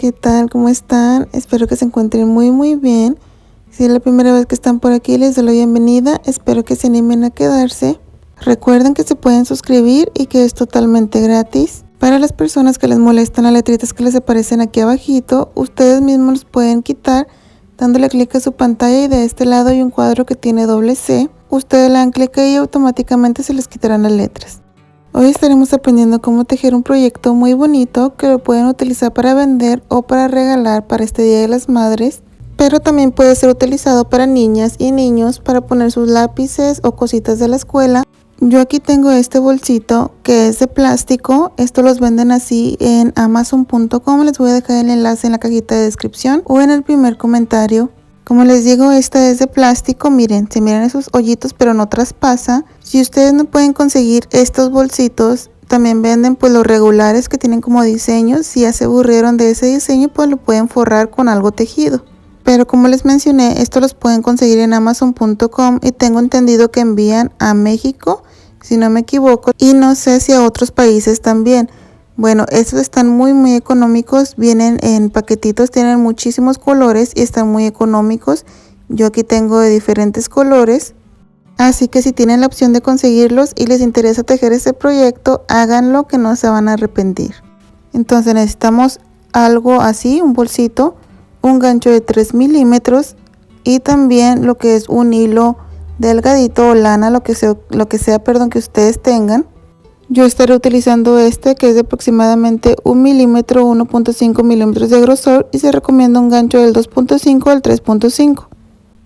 ¿qué tal? ¿Cómo están? Espero que se encuentren muy bien. Si es la primera vez que están por aquí, les doy la bienvenida. Espero que se animen a quedarse. Recuerden que se pueden suscribir y que es totalmente gratis. Para las personas que les molestan las letritas que les aparecen aquí abajito, ustedes mismos los pueden quitar dándole clic a su pantalla y de este lado hay un cuadro que tiene doble C. Ustedes le dan clic ahí y automáticamente se les quitarán las letras. Hoy estaremos aprendiendo cómo tejer un proyecto muy bonito que lo pueden utilizar para vender o para regalar para este Día de las Madres, pero también puede ser utilizado para niñas y niños para poner sus lápices o cositas de la escuela. Yo aquí tengo este bolsito que es de plástico, esto los venden así en amazon.com, les voy a dejar el enlace en la cajita de descripción o en el primer comentario. Como les digo, esta es de plástico, miren, se miran esos hoyitos pero no traspasa. Si ustedes no pueden conseguir estos bolsitos, también venden pues los regulares que tienen como diseños. Si ya se aburrieron de ese diseño, pues lo pueden forrar con algo tejido. Pero como les mencioné, estos los pueden conseguir en amazon.com y tengo entendido que envían a México, si no me equivoco, y no sé si a otros países también. Bueno, estos están muy económicos, vienen en paquetitos, tienen muchísimos colores y están muy económicos. Yo aquí tengo de diferentes colores, así que si tienen la opción de conseguirlos y les interesa tejer este proyecto, háganlo que no se van a arrepentir. Entonces necesitamos algo así, un bolsito, un gancho de 3 milímetros y también lo que es un hilo delgadito o lana, lo que sea que ustedes tengan. Yo estaré utilizando este que es de aproximadamente 1 milímetro, 1.5 milímetros de grosor y se recomienda un gancho del 2.5 al 3.5.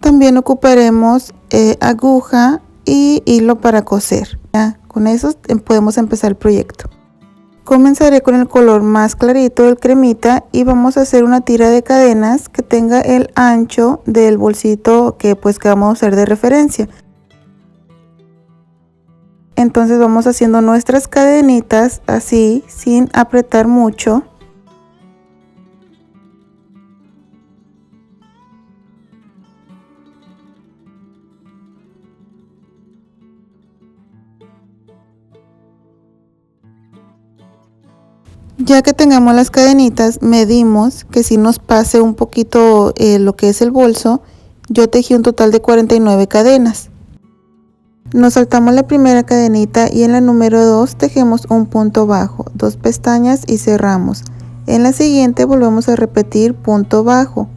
También ocuparemos aguja y hilo para coser. Ya, con eso podemos empezar el proyecto. Comenzaré con el color más clarito, el cremita, y vamos a hacer una tira de cadenas que tenga el ancho del bolsito que vamos a usar de referencia. Entonces vamos haciendo nuestras cadenitas así, sin apretar mucho. Ya que tengamos las cadenitas, medimos que si nos pase un poquito lo que es el bolso. Yo tejí un total de 49 cadenas. Nos saltamos la primera cadenita y en la número 2 tejemos un punto bajo, 2 pestañas y cerramos. En la siguiente volvemos a repetir punto bajo.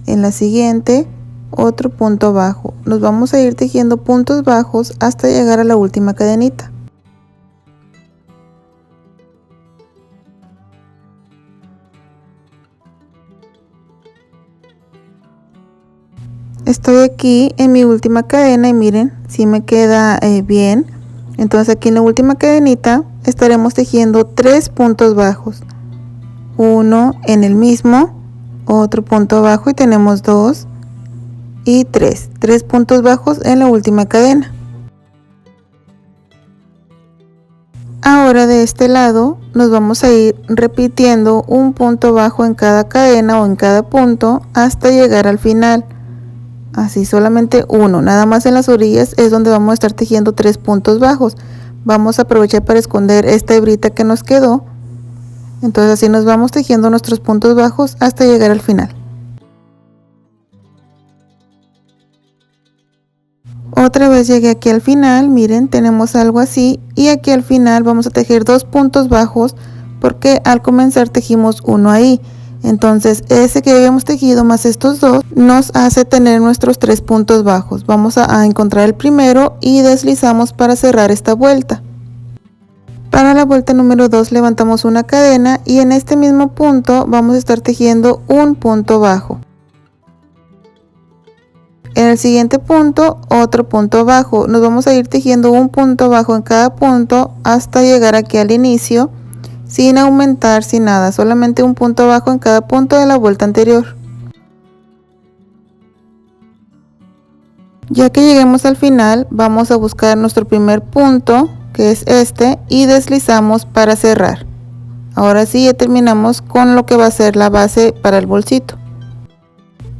En la siguiente otro punto bajo. Nos vamos a ir tejiendo puntos bajos hasta llegar a la última cadenita. Estoy aquí en mi última cadena y miren, si me queda bien. Entonces aquí en la última cadenita estaremos tejiendo 3 puntos bajos, uno en el mismo, otro punto bajo y tenemos 2 y 3 puntos bajos en la última cadena. Ahora de este lado nos vamos a ir repitiendo un punto bajo en cada cadena o en cada punto hasta llegar al final. Así, solamente uno, nada más en las orillas es donde vamos a estar tejiendo 3 puntos bajos. Vamos a aprovechar para esconder esta hebrita que nos quedó. Entonces así nos vamos tejiendo nuestros puntos bajos hasta llegar al final. Otra vez llegué aquí al final, miren, tenemos algo así y aquí al final vamos a tejer 2 puntos bajos porque al comenzar tejimos uno ahí. Entonces ese que habíamos tejido más estos dos nos hace tener nuestros 3 puntos bajos. Vamos a encontrar el primero y deslizamos para cerrar esta vuelta. Para la vuelta número 2 levantamos una cadena y en este mismo punto vamos a estar tejiendo un punto bajo. En el siguiente punto otro punto bajo. Nos vamos a ir tejiendo un punto bajo en cada punto hasta llegar aquí al inicio, sin aumentar, sin nada, solamente un punto bajo en cada punto de la vuelta anterior. Ya que lleguemos al final, vamos a buscar nuestro primer punto, que es este, y deslizamos para cerrar. Ahora sí, ya terminamos con lo que va a ser la base para el bolsito.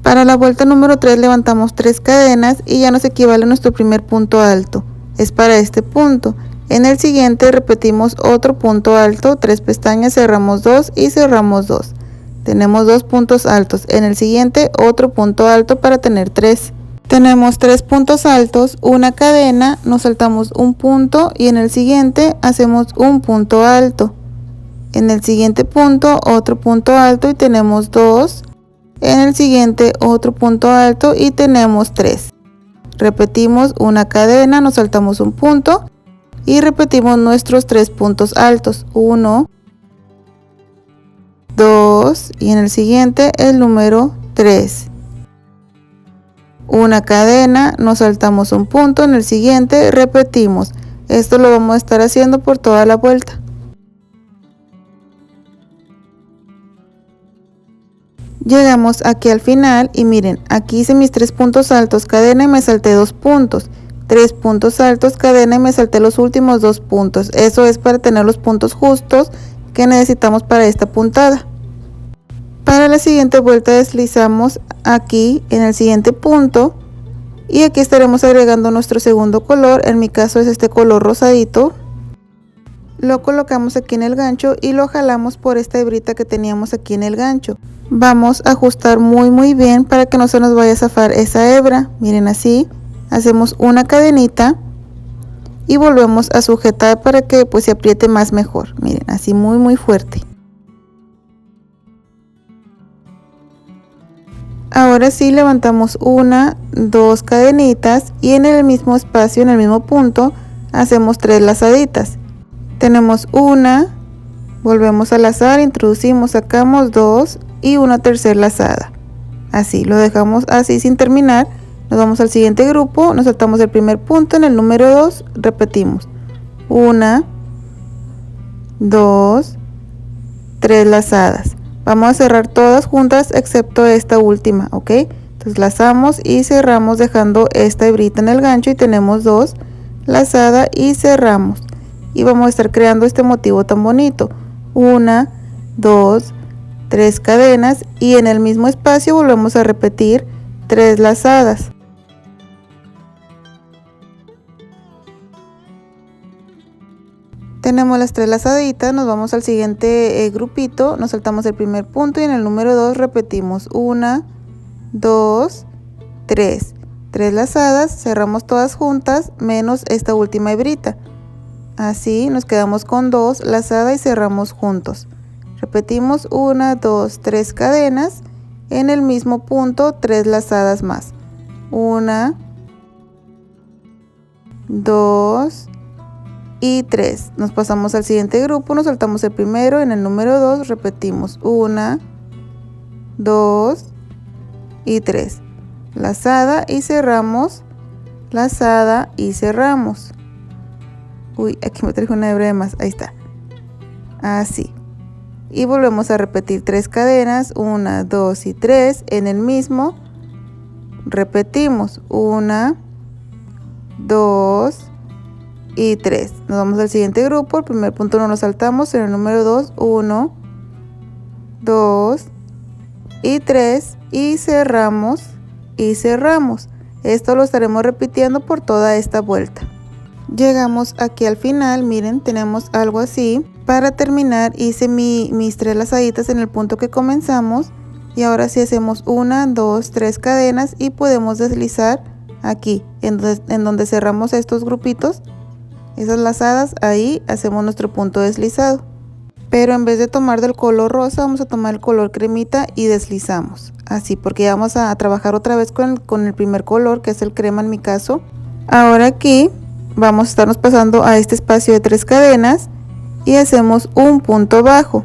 Para la vuelta número 3 levantamos 3 cadenas y ya nos equivale nuestro primer punto alto. Es para este punto. En el siguiente repetimos otro punto alto, 3 pestañas, cerramos 2 y cerramos 2. tenemos 2 puntos altos. En el siguiente otro punto alto para tener 3. Tenemos 3 puntos altos, una cadena, nos saltamos un punto y en el siguiente hacemos un punto alto. En el siguiente punto otro punto alto y tenemos 2. En el siguiente otro punto alto y tenemos 3. Repetimos una cadena, nos saltamos un punto y repetimos nuestros 3 puntos altos. 1, 2 y en el siguiente el número 3. Una cadena, nos saltamos un punto, en el siguiente repetimos. Esto lo vamos a estar haciendo por toda la vuelta. Llegamos aquí al final y miren, aquí hice mis 3 puntos altos, cadena y me salté 2 puntos. 3 puntos altos, cadena y me salté los últimos 2 puntos. Eso es para tener los puntos justos que necesitamos para esta puntada. Para la siguiente vuelta deslizamos aquí en el siguiente punto y aquí estaremos agregando nuestro segundo color. En mi caso es este color rosadito. Lo colocamos aquí en el gancho y lo jalamos por esta hebrita que teníamos aquí en el gancho. Vamos a ajustar muy bien para que no se nos vaya a zafar esa hebra. Miren, así hacemos una cadenita y volvemos a sujetar para que pues se apriete más mejor. Miren, así muy fuerte. Ahora sí levantamos 1, 2 cadenitas y en el mismo espacio, en el mismo punto, hacemos 3 lazaditas. Tenemos una, volvemos a lazar, introducimos, sacamos 2 y una tercera lazada. Así, lo dejamos así sin terminar. Nos vamos al siguiente grupo, nos saltamos el primer punto, en el número 2 repetimos 1, 2, 3 lazadas. Vamos a cerrar todas juntas excepto esta última, ¿ok? Entonces lazamos y cerramos dejando esta hebrita en el gancho y tenemos 2 lazada y cerramos. Y vamos a estar creando este motivo tan bonito. 1, 2, 3 cadenas y en el mismo espacio volvemos a repetir 3 lazadas. Tenemos las 3 lazaditas, nos vamos al siguiente grupito, nos saltamos el primer punto y en el número 2 repetimos 1, 2, 3. 3 lazadas, cerramos todas juntas menos esta última hebrita. Así nos quedamos con 2 lazadas y cerramos juntos. Repetimos 1, 2, 3 cadenas, en el mismo punto 3 lazadas más. 1, 2 y 3. Nos pasamos al siguiente grupo, nos saltamos el primero, en el número 2 repetimos 1, 2 y 3. Lazada y cerramos, lazada y cerramos. Uy, aquí me traje una hebra de más, ahí está. Así. Y volvemos a repetir 3 cadenas, 1, 2 y 3, en el mismo. Repetimos 1, 2 y 3. Nos vamos al siguiente grupo, el primer punto no lo saltamos, en el número 2, 1, 2 y 3 y cerramos y cerramos. Esto lo estaremos repitiendo por toda esta vuelta. Llegamos aquí al final, miren, tenemos algo así. Para terminar hice mis 3 lazaditas en el punto que comenzamos y ahora sí hacemos 1, 2, 3 cadenas y podemos deslizar aquí en donde cerramos estos grupitos, esas lazadas, ahí hacemos nuestro punto deslizado. Pero en vez de tomar del color rosa vamos a tomar el color cremita y deslizamos así, porque ya vamos a trabajar otra vez con el primer color, que es el crema en mi caso. Ahora aquí vamos a estarnos pasando a este espacio de 3 cadenas y hacemos un punto bajo,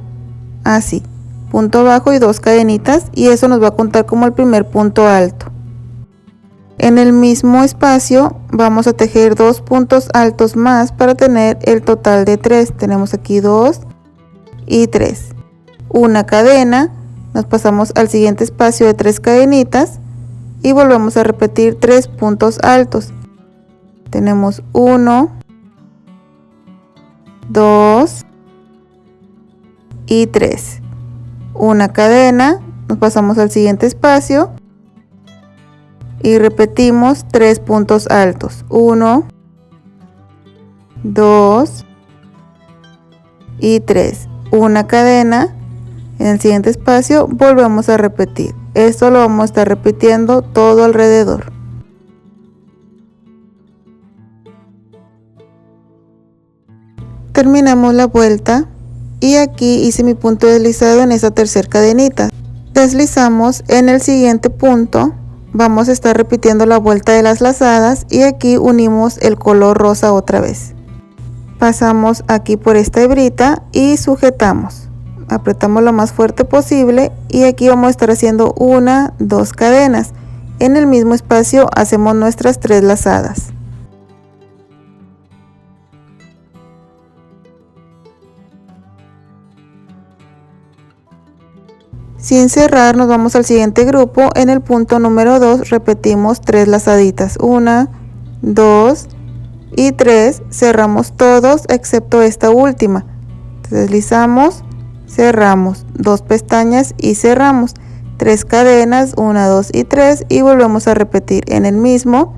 así, punto bajo y 2 cadenitas, y eso nos va a contar como el primer punto alto. En el mismo espacio vamos a tejer 2 puntos altos más para tener el total de 3. Tenemos aquí 2 y 3. Una cadena, nos pasamos al siguiente espacio de 3 cadenitas y volvemos a repetir 3 puntos altos. Tenemos 1, 2 y 3. Una cadena, nos pasamos al siguiente espacio y repetimos 3 puntos altos. 1, 2 y 3. Una cadena, En el siguiente espacio volvemos a repetir. Esto lo vamos a estar repitiendo todo alrededor. Terminamos la vuelta y aquí hice mi punto deslizado en esa tercera cadenita. Deslizamos en el siguiente punto, vamos a estar repitiendo la vuelta de las lazadas y aquí unimos el color rosa otra vez. Pasamos aquí por esta hebrita y sujetamos. Apretamos lo más fuerte posible y aquí vamos a estar haciendo 1, 2 cadenas. En el mismo espacio hacemos nuestras 3 lazadas. Sin cerrar nos vamos al siguiente grupo. En el punto número 2 repetimos 3 lazaditas, 1, 2 y 3. Cerramos todos excepto esta última. Deslizamos, cerramos 2 pestañas y cerramos 3 cadenas, 1, 2 y 3 y volvemos a repetir en el mismo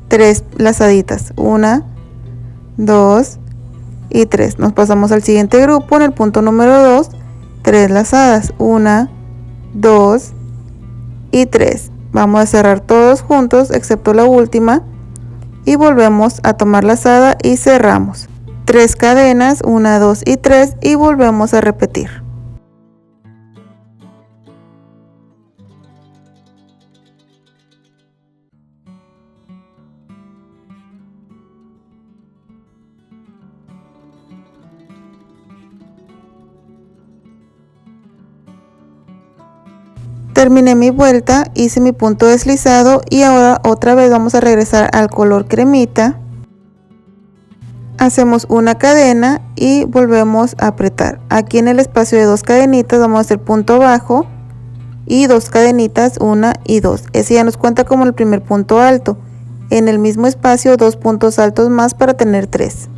3 lazaditas, 1, 2 y 3. Nos pasamos al siguiente grupo. En el punto número 2 3 lazadas, 1, 2 y 3. Vamos a cerrar todos juntos excepto la última y volvemos a tomar lazada y cerramos 3 cadenas, 1, 2 y 3 y volvemos a repetir. Terminé mi vuelta, hice mi punto deslizado y ahora otra vez vamos a regresar al color cremita. Hacemos una cadena y volvemos a apretar. Aquí en el espacio de 2 cadenitas vamos a hacer punto bajo y 2 cadenitas, 1 y 2. Ese ya nos cuenta como el primer punto alto. En el mismo espacio 2 puntos altos más para tener 3.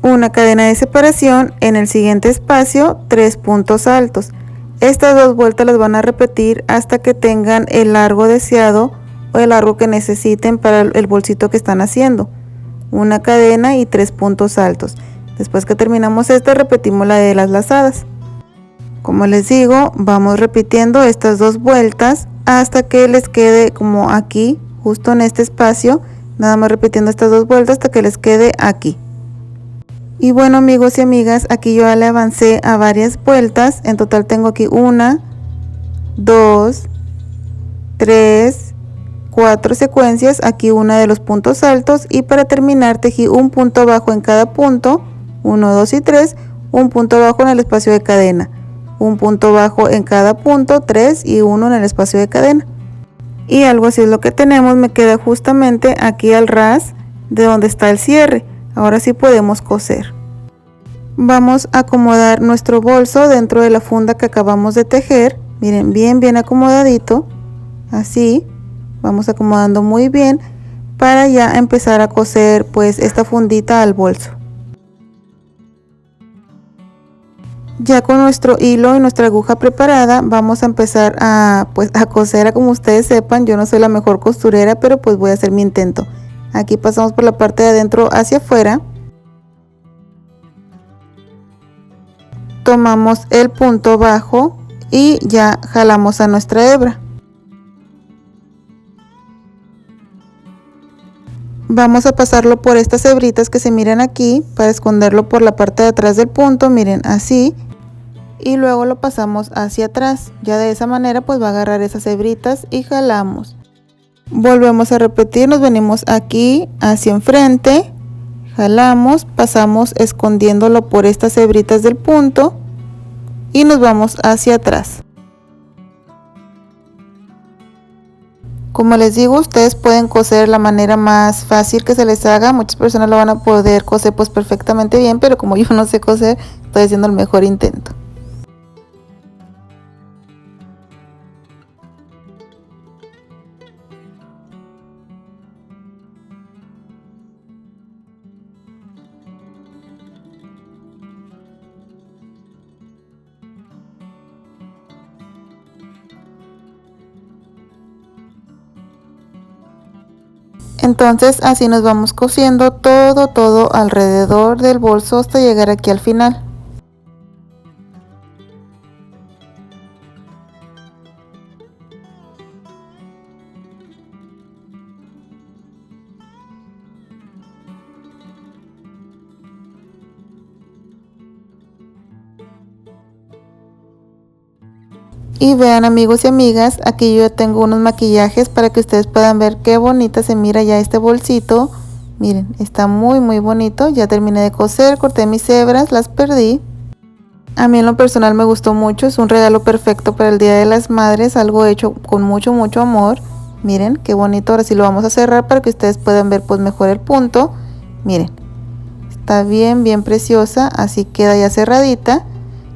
Una cadena de separación, en el siguiente espacio 3 puntos altos. Estas 2 vueltas las van a repetir hasta que tengan el largo deseado o el largo que necesiten para el bolsito que están haciendo. Una cadena y 3 puntos altos. Después que terminamos esta, repetimos la de las lazadas. Como les digo, vamos repitiendo estas 2 vueltas hasta que les quede como aquí, justo en este espacio. Nada más repitiendo estas 2 vueltas hasta que les quede aquí. Y bueno, amigos y amigas, aquí yo ya le avancé a varias vueltas. En total tengo aquí 1, 2, 3, 4 secuencias. Aquí una de los puntos altos y para terminar tejí un punto bajo en cada punto, 1, 2 y 3, un punto bajo en el espacio de cadena, un punto bajo en cada punto, 3 y 1 en el espacio de cadena. Y algo así es lo que tenemos. Me queda justamente aquí al ras de donde está el cierre. Ahora sí podemos coser. Vamos a acomodar nuestro bolso dentro de la funda que acabamos de tejer. Miren, bien acomodadito. Así. Vamos acomodando muy bien para ya empezar a coser pues esta fundita al bolso. Ya con nuestro hilo y nuestra aguja preparada vamos a empezar a coser. Como ustedes sepan, yo no soy la mejor costurera, pero pues voy a hacer mi intento. Aquí pasamos por la parte de adentro hacia afuera. Tomamos el punto bajo y ya jalamos a nuestra hebra. Vamos a pasarlo por estas hebritas que se miran aquí para esconderlo por la parte de atrás del punto, miren, así. Y luego lo pasamos hacia atrás. Ya de esa manera pues va a agarrar esas hebritas y jalamos. Volvemos a repetir, nos venimos aquí hacia enfrente, jalamos, pasamos escondiéndolo por estas hebritas del punto y nos vamos hacia atrás. Como les digo, ustedes pueden coser la manera más fácil que se les haga. Muchas personas lo van a poder coser pues perfectamente bien, pero como yo no sé coser, estoy haciendo el mejor intento. Entonces así nos vamos cosiendo todo alrededor del bolso hasta llegar aquí al final. Y vean, amigos y amigas, aquí yo ya tengo unos maquillajes para que ustedes puedan ver qué bonita se mira ya este bolsito. Miren, está muy bonito. Ya terminé de coser, corté mis hebras, las perdí. A mí en lo personal me gustó mucho, es un regalo perfecto para el Día de las Madres, algo hecho con mucho amor. Miren, qué bonito. Ahora sí lo vamos a cerrar para que ustedes puedan ver pues mejor el punto. Miren, está bien preciosa, así queda ya cerradita.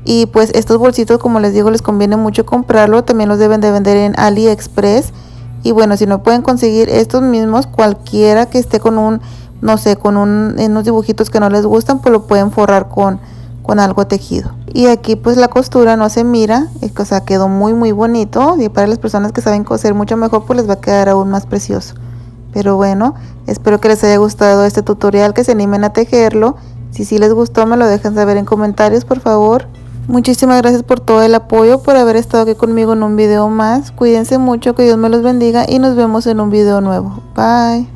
Y pues estos bolsitos, como les digo, les conviene mucho comprarlo. También los deben de vender en AliExpress. Y bueno, si no pueden conseguir estos mismos, cualquiera que esté con un, no sé, con unos dibujitos que no les gustan, pues lo pueden forrar con algo tejido. Y aquí pues la costura no se mira, o sea, quedó muy bonito. Y para las personas que saben coser mucho mejor, pues les va a quedar aún más precioso. Pero bueno, espero que les haya gustado este tutorial, que se animen a tejerlo. Si sí les gustó, me lo dejan saber en comentarios, por favor. Muchísimas gracias por todo el apoyo, por haber estado aquí conmigo en un video más. Cuídense mucho, que Dios me los bendiga y nos vemos en un video nuevo. Bye.